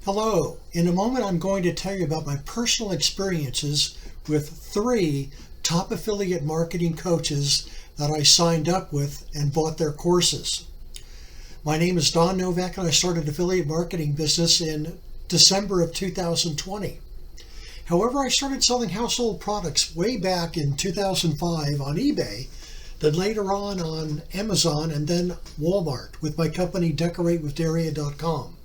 Hello. In a moment, I'm going to tell you about my personal experiences with 3 top affiliate marketing coaches that I signed up with and bought their courses. My name is Novak, and I started affiliate marketing business in December of 2020. However, I started selling household products way back in 2005 on eBay, then later on Amazon, and then Walmart with my company DecorateWithDaria.com.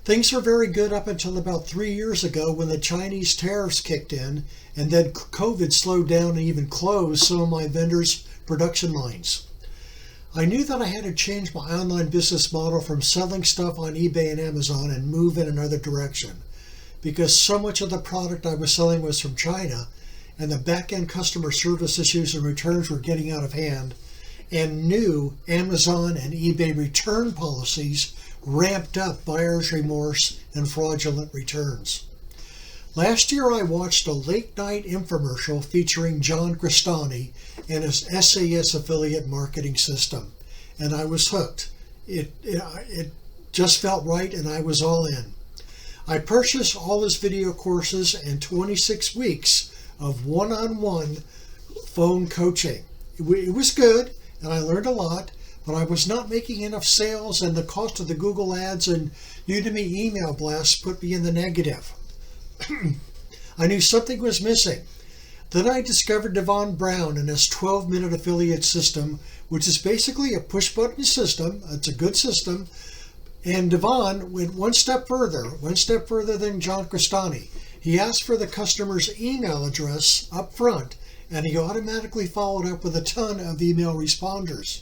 Things were very good up until about 3 years ago when the Chinese tariffs kicked in, and then COVID slowed down and even closed some of my vendors' production lines. I knew that I had to change my online business model from selling stuff on eBay and Amazon and move in another direction, because so much of the product I was selling was from China, and the back-end customer service issues and returns were getting out of hand, and new Amazon and eBay return policies ramped up buyer's remorse and fraudulent returns. Last year I watched a late-night infomercial featuring John Crestani and his SAS affiliate marketing system, and I was hooked. It just felt right, and I was all in. I purchased all his video courses and 26 weeks of one-on-one phone coaching. It was good, and I learned a lot, but I was not making enough sales, and the cost of the Google ads and Udemy email blasts put me in the negative. I knew something was missing. Then I discovered Devon Brown and his 12-minute affiliate system, which is basically a push-button system. It's a good system. And Devon went one step further than John Crestani. He asked for the customer's email address up front, and he automatically followed up with a ton of email responders.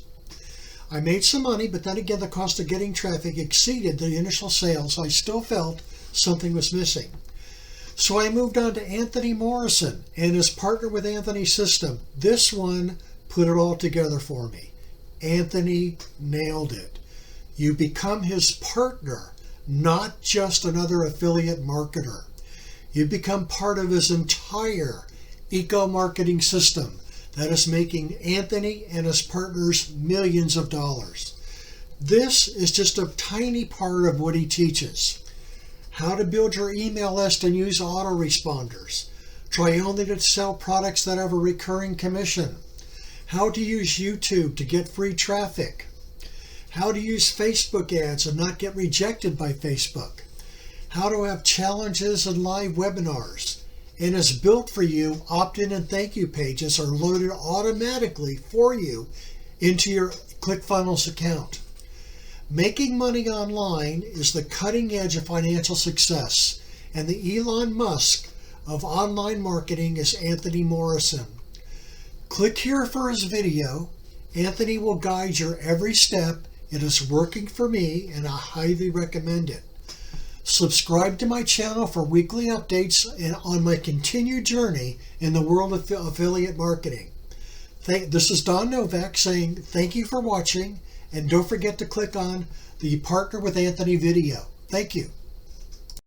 I made some money, but then again, the cost of getting traffic exceeded the initial sales, so I still felt something was missing. So I moved on to Anthony Morrison and his partner with Anthony system. This one put it all together for me. Anthony nailed it. You become his partner, not just another affiliate marketer. You become part of his entire eco-marketing system that is making Anthony and his partners millions of dollars. This is just a tiny part of what he teaches. How to build your email list and use autoresponders. Try only to sell products that have a recurring commission. How to use YouTube to get free traffic. How to use Facebook ads and not get rejected by Facebook. How to have challenges and live webinars. And as built for you, opt-in and thank you pages are loaded automatically for you into your ClickFunnels account. Making money online is the cutting edge of financial success, and the Elon Musk of online marketing is Anthony Morrison. Click here for his video. Anthony will guide your every step. It is working for me, and I highly recommend it. Subscribe to my channel for weekly updates and on my continued journey in the world of affiliate marketing. This is Don Novak saying thank you for watching, and don't forget to click on the Partner with Anthony video. Thank you.